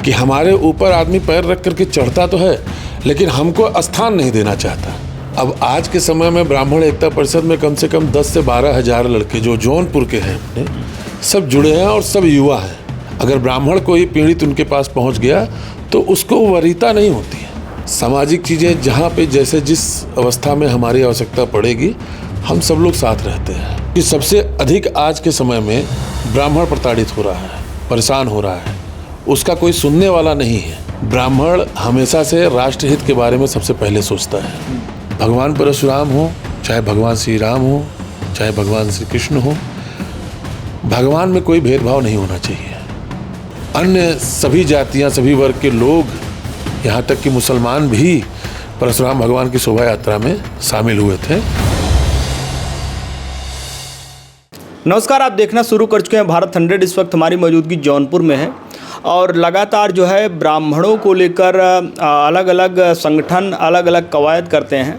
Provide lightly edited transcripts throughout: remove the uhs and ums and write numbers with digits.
कि हमारे ऊपर आदमी पैर रख करके चढ़ता तो है, लेकिन हमको स्थान नहीं देना चाहता। अब आज के समय में ब्राह्मण एकता परिषद में कम से कम 10 से 12 हज़ार लड़के जो जौनपुर के हैं अपने, सब जुड़े हैं और सब युवा हैं। अगर ब्राह्मण कोई पीड़ित उनके पास पहुंच गया तो उसको वरीयता नहीं होती है। सामाजिक चीज़ें जहाँ पे जैसे जिस अवस्था में हमारी आवश्यकता पड़ेगी, हम सब लोग साथ रहते हैं। कि सबसे अधिक आज के समय में ब्राह्मण प्रताड़ित हो रहा है, परेशान हो रहा है, उसका कोई सुनने वाला नहीं है। ब्राह्मण हमेशा से राष्ट्रहित के बारे में सबसे पहले सोचता है। भगवान परशुराम हो, चाहे भगवान श्री राम हो, चाहे भगवान श्री कृष्ण हो, भगवान में कोई भेदभाव नहीं होना चाहिए। अन्य सभी जातियां, सभी वर्ग के लोग, यहाँ तक कि मुसलमान भी परशुराम भगवान की शोभा यात्रा में शामिल हुए थे। नमस्कार, आप देखना शुरू कर चुके हैं भारत 100। इस वक्त हमारी मौजूदगी जौनपुर में है और लगातार जो है ब्राह्मणों को लेकर अलग अलग संगठन अलग अलग कवायद करते हैं,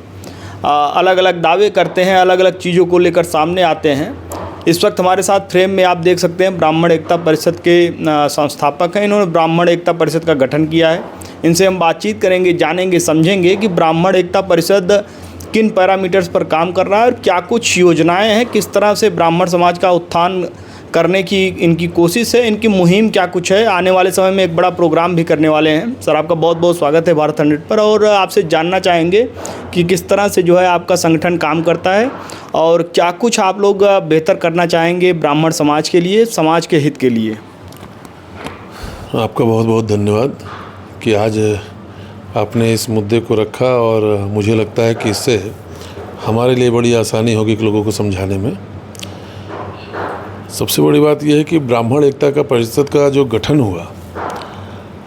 अलग अलग दावे करते हैं, अलग अलग चीज़ों को लेकर सामने आते हैं। इस वक्त हमारे साथ फ्रेम में आप देख सकते हैं ब्राह्मण एकता परिषद के संस्थापक हैं। इन्होंने ब्राह्मण एकता परिषद का गठन किया है। इनसे हम बातचीत करेंगे, जानेंगे, समझेंगे कि ब्राह्मण एकता परिषद किन पैरामीटर्स पर काम कर रहा है और क्या कुछ योजनाएं हैं, किस तरह से ब्राह्मण समाज का उत्थान करने की इनकी कोशिश है, इनकी मुहिम क्या कुछ है। आने वाले समय में एक बड़ा प्रोग्राम भी करने वाले हैं। सर, आपका बहुत बहुत स्वागत है भारत 100 पर, और आपसे जानना चाहेंगे कि किस तरह से जो है आपका संगठन काम करता है और क्या कुछ आप लोग बेहतर करना चाहेंगे ब्राह्मण समाज के लिए, समाज के हित के लिए। आपका बहुत बहुत धन्यवाद कि आज आपने इस मुद्दे को रखा, और मुझे लगता है कि इससे हमारे लिए बड़ी आसानी होगी कि लोगों को समझाने में। सबसे बड़ी बात यह है कि ब्राह्मण एकता का परिषद का जो गठन हुआ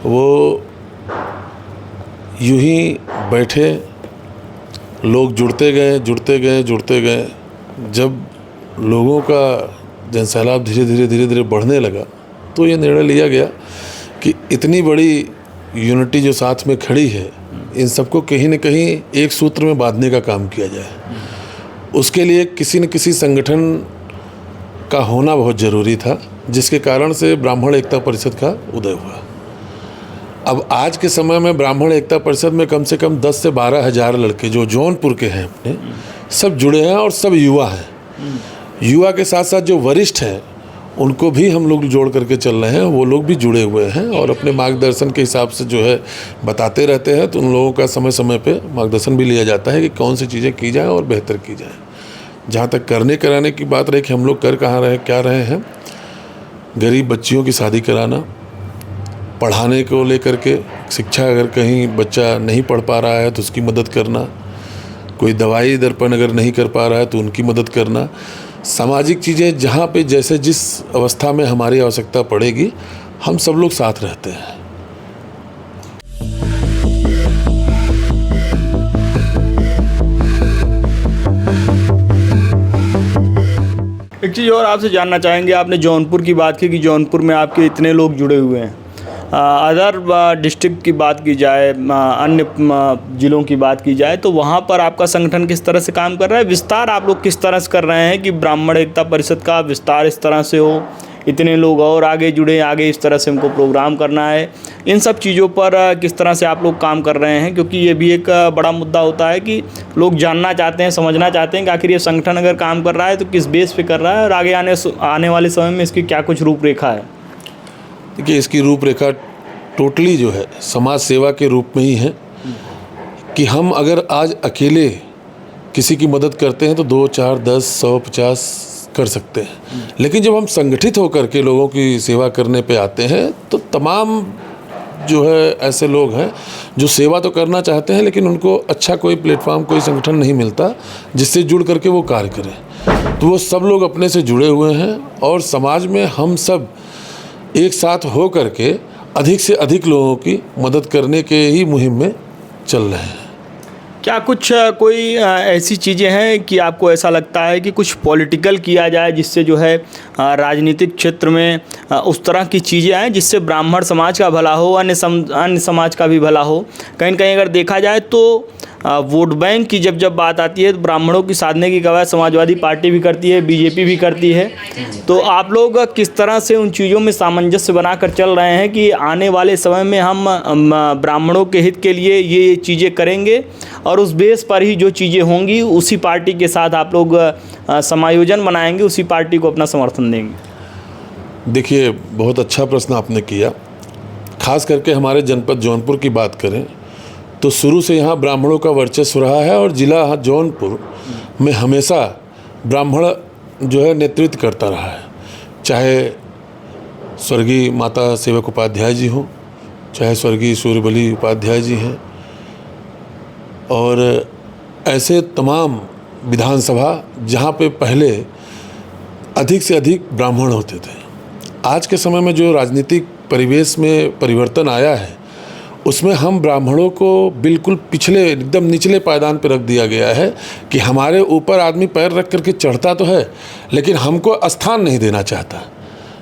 वो यूं ही बैठे लोग जुड़ते गए। जब लोगों का जनसैलाब धीरे धीरे बढ़ने लगा तो ये निर्णय लिया गया कि इतनी बड़ी यूनिटी जो साथ में खड़ी है, इन सबको कहीं न कहीं एक सूत्र में बांधने का काम किया जाए। उसके लिए किसी न किसी संगठन का होना बहुत ज़रूरी था, जिसके कारण से ब्राह्मण एकता परिषद का उदय हुआ। अब आज के समय में ब्राह्मण एकता परिषद में कम से कम 10 से 12 हज़ार लड़के जो जौनपुर के हैं अपने, सब जुड़े हैं और सब युवा हैं। युवा के साथ साथ जो वरिष्ठ हैं उनको भी हम लोग जोड़ करके चल रहे हैं। वो लोग भी जुड़े हुए हैं और अपने मार्गदर्शन के हिसाब से जो है बताते रहते हैं। तो उन लोगों का समय समय पे मार्गदर्शन भी लिया जाता है कि कौन सी चीज़ें की जाएँ और बेहतर की जाए। जहाँ तक करने कराने की बात रही कि हम लोग कर कहाँ रहे क्या रहे हैं, गरीब बच्चियों की शादी कराना, पढ़ाने को लेकर के शिक्षा, अगर कहीं बच्चा नहीं पढ़ पा रहा है तो उसकी मदद करना, कोई दवाई दर्पण अगर नहीं कर पा रहा है तो उनकी मदद करना, सामाजिक चीज़ें जहाँ पे जैसे जिस अवस्था में हमारी आवश्यकता पड़ेगी, हम सब लोग साथ रहते हैं। एक चीज़ और आपसे जानना चाहेंगे, आपने जौनपुर की बात की कि जौनपुर में आपके इतने लोग जुड़े हुए हैं। अदर डिस्ट्रिक्ट की बात की जाए, अन्य ज़िलों की बात की जाए, तो वहाँ पर आपका संगठन किस तरह से काम कर रहा है? विस्तार आप लोग किस तरह से कर रहे हैं कि ब्राह्मण एकता परिषद का विस्तार इस तरह से हो, इतने लोग और आगे जुड़े, आगे इस तरह से हमको प्रोग्राम करना है। इन सब चीज़ों पर किस तरह से आप लोग काम कर रहे हैं? क्योंकि ये भी एक बड़ा मुद्दा होता है कि लोग जानना चाहते हैं, समझना चाहते हैं कि आखिर ये संगठन अगर काम कर रहा है तो किस बेस पे कर रहा है और आगे आने वाले समय में इसकी क्या कुछ रूपरेखा है। देखिए, इसकी रूपरेखा टोटली जो है समाज सेवा के रूप में ही है कि हम अगर आज अकेले किसी की मदद करते हैं तो 2, 4, 10, 100, 50 कर सकते हैं, लेकिन जब हम संगठित होकर के लोगों की सेवा करने पे आते हैं तो तमाम जो है ऐसे लोग हैं जो सेवा तो करना चाहते हैं, लेकिन उनको अच्छा कोई प्लेटफॉर्म, कोई संगठन नहीं मिलता जिससे जुड़ करके वो कार्य करें। तो वो सब लोग अपने से जुड़े हुए हैं और समाज में हम सब एक साथ हो करके अधिक से अधिक लोगों की मदद करने के ही मुहिम में चल रहे हैं। क्या कुछ कोई ऐसी चीज़ें हैं कि आपको ऐसा लगता है कि कुछ पॉलिटिकल किया जाए जिससे जो है राजनीतिक क्षेत्र में उस तरह की चीज़ें आएँ जिससे ब्राह्मण समाज का भला हो, अन्य समाज का भी भला हो? कहीं न कहीं अगर देखा जाए तो वोट बैंक की जब बात आती है तो ब्राह्मणों की साधने की कवायद समाजवादी पार्टी भी करती है, बीजेपी भी करती है। तो आप लोग किस तरह से उन चीज़ों में सामंजस्य बनाकर चल रहे हैं कि आने वाले समय में हम ब्राह्मणों के हित के लिए ये चीज़ें करेंगे और उस बेस पर ही जो चीज़ें होंगी उसी पार्टी के साथ आप लोग समायोजन बनाएंगे, उसी पार्टी को अपना समर्थन देंगे? देखिए, बहुत अच्छा प्रश्न आपने किया। खास करके हमारे जनपद जौनपुर की बात करें तो शुरू से यहाँ ब्राह्मणों का वर्चस्व रहा है और जिला जौनपुर में हमेशा ब्राह्मण जो है नेतृत्व करता रहा है। चाहे स्वर्गीय माता सेवक उपाध्याय जी हों, चाहे स्वर्गीय सूर्यबली उपाध्याय जी हैं, और ऐसे तमाम विधानसभा जहाँ पे पहले अधिक से अधिक ब्राह्मण होते थे। आज के समय में जो राजनीतिक परिवेश में परिवर्तन आया है उसमें हम ब्राह्मणों को बिल्कुल पिछले एकदम निचले पायदान पर रख दिया गया है कि हमारे ऊपर आदमी पैर रख करके चढ़ता तो है लेकिन हमको स्थान नहीं देना चाहता,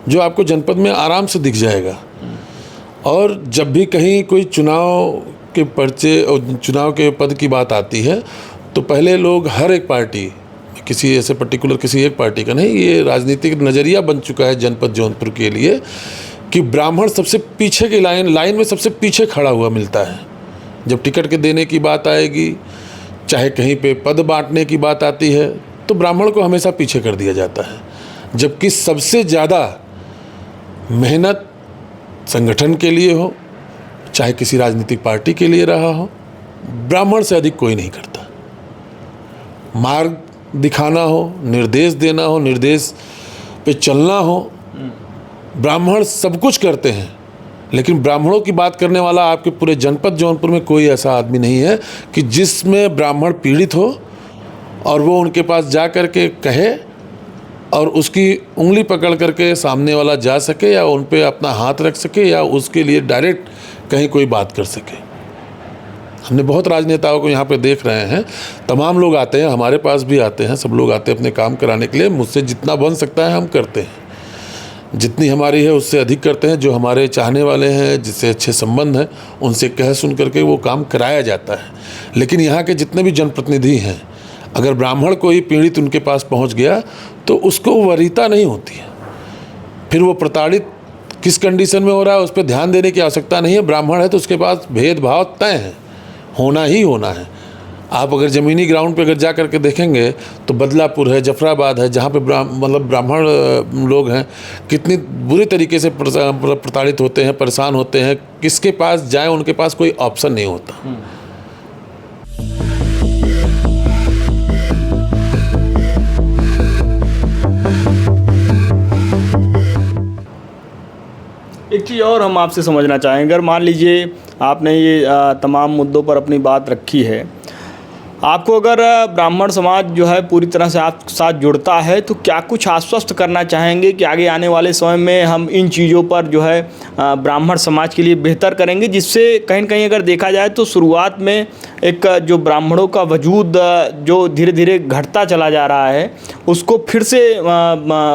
जो आपको जनपद में आराम से दिख जाएगा। और जब भी कहीं कोई चुनाव के पर्चे और चुनाव के पद की बात आती है तो पहले लोग हर एक पार्टी, किसी ऐसे पर्टिकुलर किसी एक पार्टी का नहीं, ये राजनीतिक नज़रिया बन चुका है जनपद जौनपुर के लिए कि ब्राह्मण सबसे पीछे की लाइन में सबसे पीछे खड़ा हुआ मिलता है। जब टिकट के देने की बात आएगी, चाहे कहीं पे पद बांटने की बात आती है तो ब्राह्मण को हमेशा पीछे कर दिया जाता है, जबकि सबसे ज़्यादा मेहनत संगठन के लिए हो, चाहे किसी राजनीतिक पार्टी के लिए रहा हो, ब्राह्मण से अधिक कोई नहीं करता। मार्ग दिखाना हो, निर्देश देना हो, निर्देश पे चलना हो, ब्राह्मण सब कुछ करते हैं। लेकिन ब्राह्मणों की बात करने वाला आपके पूरे जनपद जौनपुर में कोई ऐसा आदमी नहीं है कि जिसमें ब्राह्मण पीड़ित हो और वो उनके पास जा कर के कहे और उसकी उंगली पकड़ करके सामने वाला जा सके या उन पे अपना हाथ रख सके या उसके लिए डायरेक्ट कहीं कोई बात कर सके। हमने बहुत राजनेताओं को यहाँ पे देख रहे हैं, तमाम लोग आते हैं, हमारे पास भी आते हैं, सब लोग आते हैं अपने काम कराने के लिए। मुझसे जितना बन सकता है हम करते हैं, जितनी हमारी है उससे अधिक करते हैं। जो हमारे चाहने वाले हैं, जिससे अच्छे संबंध हैं, उनसे कह सुन करके वो काम कराया जाता है। लेकिन यहाँ के जितने भी जनप्रतिनिधि हैं, अगर ब्राह्मण कोई पीड़ित उनके पास पहुँच गया तो उसको वरीयता नहीं होती है। फिर वो प्रताड़ित किस कंडीशन में हो रहा है उस पर ध्यान देने की आवश्यकता नहीं है। ब्राह्मण है तो उसके पास भेदभाव तय है, होना ही होना है। आप अगर ज़मीनी ग्राउंड पे अगर जा कर के देखेंगे तो बदलापुर है, जफराबाद है, जहाँ पे ब्राह्मण लोग हैं, कितनी बुरी तरीके से प्रताड़ित होते हैं, परेशान होते हैं। किसके पास जाएं, उनके पास कोई ऑप्शन नहीं होता। एक चीज़ और हम आपसे समझना चाहेंगे, अगर मान लीजिए आपने ये तमाम मुद्दों पर अपनी बात रखी है, आपको अगर ब्राह्मण समाज जो है पूरी तरह से आपके साथ जुड़ता है तो क्या कुछ आश्वस्त करना चाहेंगे कि आगे आने वाले समय में हम इन चीज़ों पर जो है ब्राह्मण समाज के लिए बेहतर करेंगे, जिससे कहीं न कहीं अगर देखा जाए तो शुरुआत में एक जो ब्राह्मणों का वजूद जो धीरे धीरे घटता चला जा रहा है उसको फिर से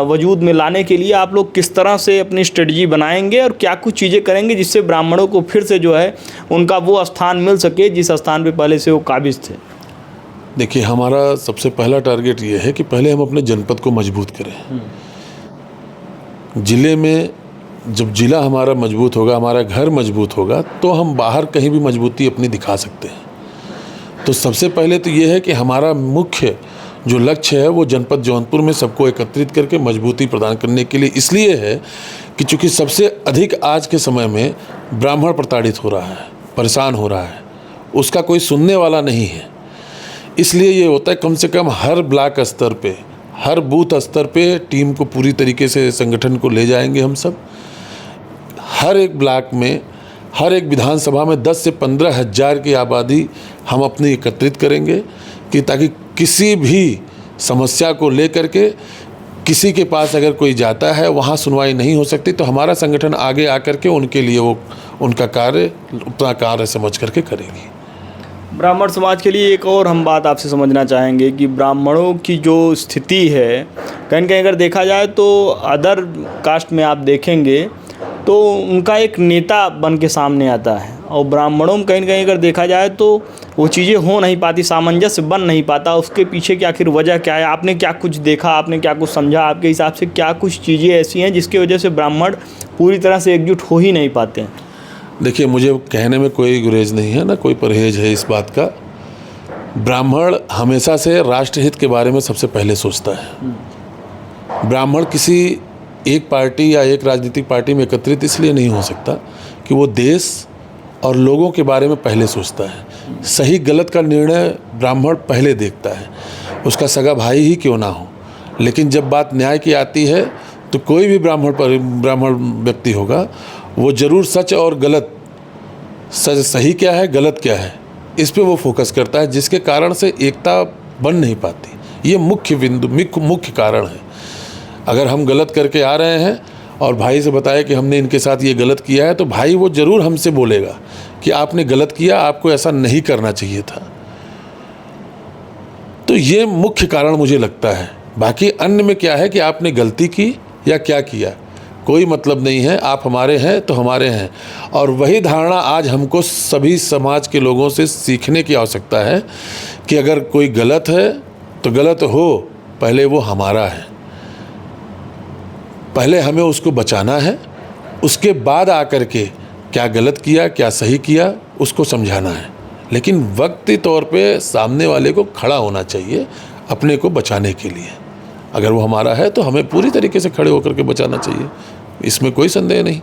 वजूद में लाने के लिए आप लोग किस तरह से अपनी स्ट्रेटजी बनाएंगे और क्या कुछ चीज़ें करेंगे जिससे ब्राह्मणों को फिर से जो है उनका वो स्थान मिल सके जिस स्थान पर पहले से वो काबिज थे? देखिए, हमारा सबसे पहला टारगेट ये है कि पहले हम अपने जनपद को मजबूत करें। ज़िले में जब ज़िला हमारा मजबूत होगा, हमारा घर मजबूत होगा, तो हम बाहर कहीं भी मजबूती अपनी दिखा सकते हैं। तो सबसे पहले तो ये है कि हमारा मुख्य जो लक्ष्य है वो जनपद जौनपुर में सबको एकत्रित करके मजबूती प्रदान करने के लिए इसलिए है कि चूँकि सबसे अधिक आज के समय में ब्राह्मण प्रताड़ित हो रहा है, परेशान हो रहा है, उसका कोई सुनने वाला नहीं है। इसलिए ये होता है कम से कम हर ब्लॉक स्तर पे, हर बूथ स्तर पे टीम को पूरी तरीके से संगठन को ले जाएंगे हम सब। हर एक ब्लॉक में, हर एक विधानसभा में 10 से 15 हज़ार की आबादी हम अपनी एकत्रित करेंगे कि ताकि किसी भी समस्या को लेकर के किसी के पास अगर कोई जाता है वहाँ सुनवाई नहीं हो सकती तो हमारा संगठन आगे आकर के उनके लिए वो उनका कार्य उतना कार्य समझ करके करेगी। ब्राह्मण समाज के लिए एक और हम बात आपसे समझना चाहेंगे कि ब्राह्मणों की जो स्थिति है कहीं न कहीं अगर देखा जाए तो अदर कास्ट में आप देखेंगे तो तो उनका एक नेता बन के सामने आता है, और ब्राह्मणों में कहीं ना कहीं अगर देखा जाए तो वो चीज़ें हो नहीं पाती, सामंजस्य बन नहीं पाता। उसके पीछे की आखिर वजह क्या है? आपने क्या कुछ देखा, आपने क्या कुछ समझा? आपके हिसाब से क्या कुछ चीज़ें ऐसी हैं जिसकी वजह से ब्राह्मण पूरी तरह से एकजुट हो ही नहीं पाते हैं? देखिए, मुझे कहने में कोई गुरेज नहीं है, ना कोई परहेज है इस बात का। ब्राह्मण हमेशा से राष्ट्रहित के बारे में सबसे पहले सोचता है। ब्राह्मण किसी एक पार्टी या एक राजनीतिक पार्टी में एकत्रित इसलिए नहीं हो सकता कि वो देश और लोगों के बारे में पहले सोचता है। सही गलत का निर्णय ब्राह्मण पहले देखता है, उसका सगा भाई ही क्यों ना हो। लेकिन जब बात न्याय की आती है तो कोई भी ब्राह्मण व्यक्ति होगा, वो ज़रूर सच और गलत, सही क्या है गलत क्या है, इस पे वो फोकस करता है, जिसके कारण से एकता बन नहीं पाती। ये मुख्य बिंदु, मुख्य कारण है। अगर हम गलत करके आ रहे हैं और भाई से बताया कि हमने इनके साथ ये गलत किया है, तो भाई वो ज़रूर हमसे बोलेगा कि आपने गलत किया, आपको ऐसा नहीं करना चाहिए था। तो ये मुख्य कारण मुझे लगता है। बाकी अन्य में क्या है कि आपने गलती की या क्या किया, कोई मतलब नहीं है। आप हमारे हैं तो हमारे हैं। और वही धारणा आज हमको सभी समाज के लोगों से सीखने की आवश्यकता है कि अगर कोई गलत है तो गलत हो, पहले वो हमारा है, पहले हमें उसको बचाना है, उसके बाद आकर के क्या गलत किया क्या सही किया उसको समझाना है। लेकिन वक्ती तौर पे सामने वाले को खड़ा होना चाहिए अपने को बचाने के लिए। अगर वो हमारा है तो हमें पूरी तरीके से खड़े होकर के बचाना चाहिए, इसमें कोई संदेह नहीं।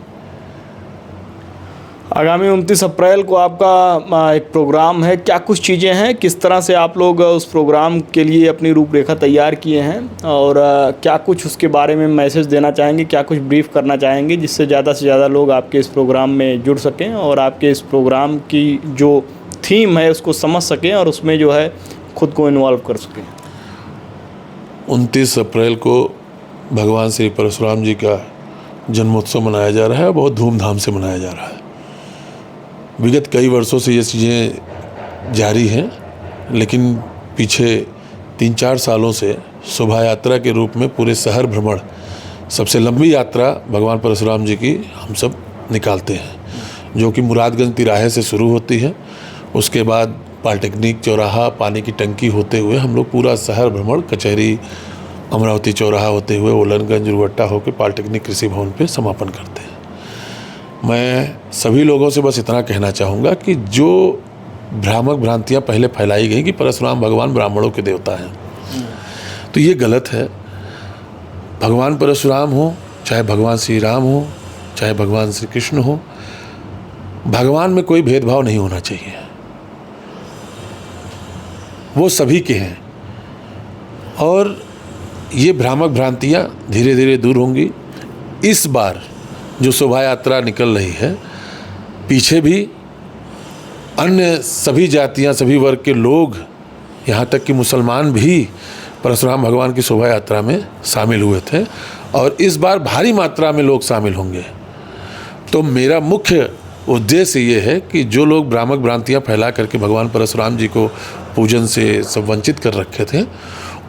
आगामी 29 अप्रैल को आपका एक प्रोग्राम है, क्या कुछ चीज़ें हैं, किस तरह से आप लोग उस प्रोग्राम के लिए अपनी रूपरेखा तैयार किए हैं, और क्या कुछ उसके बारे में मैसेज देना चाहेंगे, क्या कुछ ब्रीफ करना चाहेंगे जिससे ज़्यादा से ज़्यादा लोग आपके इस प्रोग्राम में जुड़ सकें और आपके इस प्रोग्राम की जो थीम है उसको समझ सकें और उसमें जो है खुद को इन्वॉल्व कर सकें? 29 अप्रैल को भगवान श्री परशुराम जी का जन्मोत्सव मनाया जा रहा है, बहुत धूमधाम से मनाया जा रहा है। विगत कई वर्षों से ये चीज़ें जारी हैं, लेकिन पीछे 3-4 सालों से शोभा यात्रा के रूप में पूरे शहर भ्रमण, सबसे लंबी यात्रा भगवान परशुराम जी की हम सब निकालते हैं, जो कि मुरादगंज तिराहे से शुरू होती है। उसके बाद पॉलिटेक्निक चौराहा, पानी की टंकी होते हुए हम लोग पूरा शहर भ्रमण, कचहरी, अमरावती चौराहा होते हुए ओलनगंज, रुवट्टा होकर पॉलिटेक्निक कृषि भवन पे समापन करते हैं। मैं सभी लोगों से बस इतना कहना चाहूँगा कि जो भ्रामक भ्रांतियाँ पहले फैलाई गई कि परशुराम भगवान ब्राह्मणों के देवता हैं, तो ये गलत है। भगवान परशुराम हो, चाहे भगवान श्री राम हो, चाहे भगवान श्री कृष्ण हो, भगवान में कोई भेदभाव नहीं होना चाहिए, वो सभी के हैं। और ये भ्रामक भ्रांतियाँ धीरे धीरे दूर होंगी। इस बार जो शोभा यात्रा निकल रही है, पीछे भी अन्य सभी जातियाँ, सभी वर्ग के लोग, यहाँ तक कि मुसलमान भी परशुराम भगवान की शोभा यात्रा में शामिल हुए थे, और इस बार भारी मात्रा में लोग शामिल होंगे। तो मेरा मुख्य उद्देश्य ये है कि जो लोग भ्रामक भ्रांतियाँ फैला करके भगवान परशुराम जी को पूजन से सब वंचित कर रखे थे,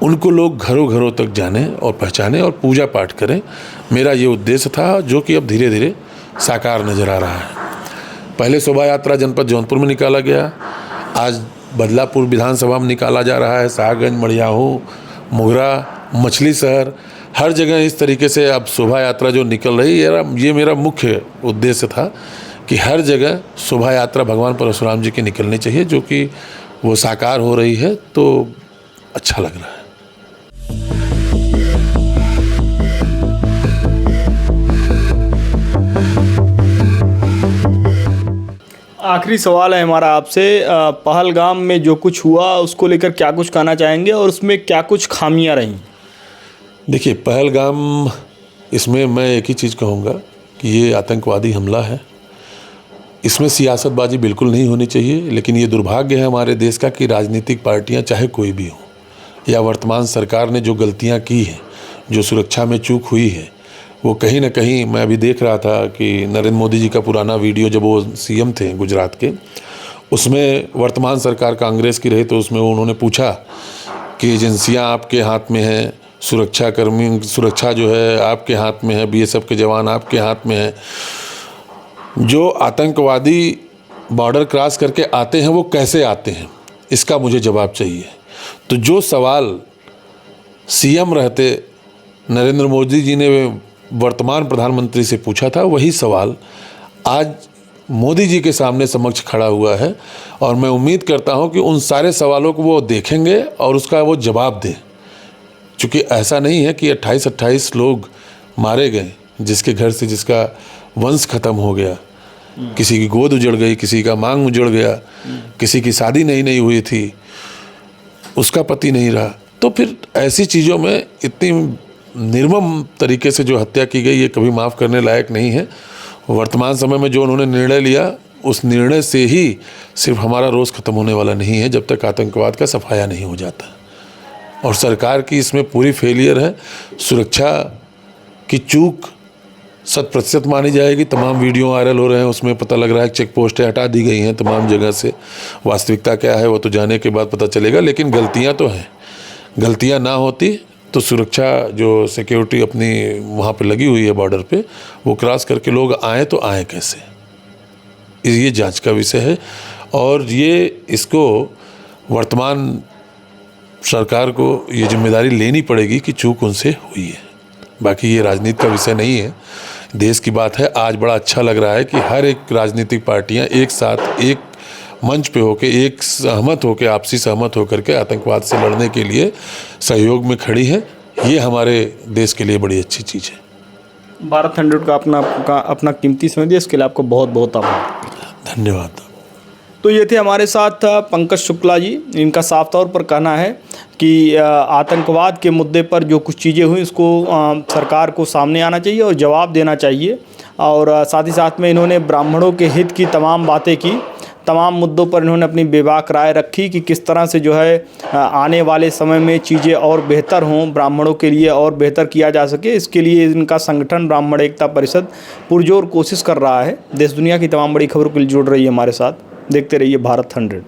उनको लोग घरों घरों तक जाने और पहचाने और पूजा पाठ करें। मेरा ये उद्देश्य था, जो कि अब धीरे धीरे साकार नज़र आ रहा है। पहले शोभा यात्रा जनपद जौनपुर में निकाला गया, आज बदलापुर विधानसभा में निकाला जा रहा है, शाहगंज, मड़ियाहू, मोगरा, मछली शहर, हर जगह इस तरीके से अब शोभा यात्रा जो निकल रही है, ये मेरा मुख्य उद्देश्य था कि हर जगह शोभा यात्रा भगवान परशुराम जी की निकलनी चाहिए, जो कि वो साकार हो रही है, तो अच्छा लग रहा है। आखिरी सवाल है हमारा आपसे, पहलगाम में जो कुछ हुआ उसको लेकर क्या कुछ कहना चाहेंगे और उसमें क्या कुछ खामियां रहीं? देखिए, पहलगाम, इसमें मैं एक ही चीज़ कहूँगा कि ये आतंकवादी हमला है। इसमें सियासतबाजी बिल्कुल नहीं होनी चाहिए। लेकिन ये दुर्भाग्य है हमारे देश का कि राजनीतिक पार्टियां, चाहे कोई भी हो, या वर्तमान सरकार ने जो गलतियां की हैं, जो सुरक्षा में चूक हुई है, वो कहीं ना कहीं, मैं अभी देख रहा था कि नरेंद्र मोदी जी का पुराना वीडियो जब वो सीएम थे गुजरात के, उसमें वर्तमान सरकार कांग्रेस की रही, तो उसमें उन्होंने पूछा कि एजेंसियां आपके हाथ में हैं, सुरक्षा जो है आपके हाथ में है, बीएसएफ के जवान आपके हाथ में है, जो आतंकवादी बॉर्डर क्रॉस करके आते हैं वो कैसे आते हैं, इसका मुझे जवाब चाहिए। तो जो सवाल सीएम रहते नरेंद्र मोदी जी ने वर्तमान प्रधानमंत्री से पूछा था, वही सवाल आज मोदी जी के सामने समक्ष खड़ा हुआ है। और मैं उम्मीद करता हूं कि उन सारे सवालों को वो देखेंगे और उसका वो जवाब दें। क्योंकि ऐसा नहीं है कि 28 लोग मारे गए, जिसके घर से जिसका वंश खत्म हो गया, किसी की गोद उजड़ गई, किसी का मांग उजड़ गया, किसी की शादी नहीं हुई थी, उसका पति नहीं रहा। तो फिर ऐसी चीज़ों में इतनी निर्मम तरीके से जो हत्या की गई, ये कभी माफ़ करने लायक नहीं है। वर्तमान समय में जो उन्होंने निर्णय लिया, उस निर्णय से ही सिर्फ हमारा रोज़ ख़त्म होने वाला नहीं है जब तक आतंकवाद का सफाया नहीं हो जाता। और सरकार की इसमें पूरी फेलियर है। सुरक्षा की चूक 100% मानी जाएगी। तमाम वीडियो वायरल हो रहे हैं, उसमें पता लग रहा है चेक पोस्टें हटा दी गई हैं तमाम जगह से। वास्तविकता क्या है वो तो जाने के बाद पता चलेगा, लेकिन गलतियां तो हैं। गलतियां ना होती तो सुरक्षा जो सिक्योरिटी अपनी वहाँ पे लगी हुई है बॉर्डर पे, वो क्रॉस करके लोग आएँ तो आएँ कैसे, ये जांच का विषय है। और ये इसको वर्तमान सरकार को ये जिम्मेदारी लेनी पड़ेगी कि चूक उनसे हुई है। बाकी ये राजनीति का विषय नहीं है, देश की बात है। आज बड़ा अच्छा लग रहा है कि हर एक राजनीतिक पार्टियां एक साथ एक मंच पे होके, एक सहमत होके, आपसी सहमत होकर के आतंकवाद से लड़ने के लिए सहयोग में खड़ी है। ये हमारे देश के लिए बड़ी अच्छी चीज़ है। भारत 100 का अपना कीमती समय दिया, इसके लिए आपको बहुत बहुत आभार। धन्यवाद। तो ये थे हमारे साथ पंकज शुक्ला जी। इनका साफ तौर पर कहना है कि आतंकवाद के मुद्दे पर जो कुछ चीज़ें हुई उसको सरकार को सामने आना चाहिए और जवाब देना चाहिए। और साथ ही साथ में इन्होंने ब्राह्मणों के हित की तमाम बातें की, तमाम मुद्दों पर इन्होंने अपनी बेबाक राय रखी कि किस तरह से जो है आने वाले समय में चीज़ें और बेहतर हों, ब्राह्मणों के लिए और बेहतर किया जा सके। इसके लिए इनका संगठन ब्राह्मण एकता परिषद पुरजोर कोशिश कर रहा है। देश दुनिया की तमाम बड़ी खबरों के लिए जुड़ रही है हमारे साथ। देखते रहिए भारत 100।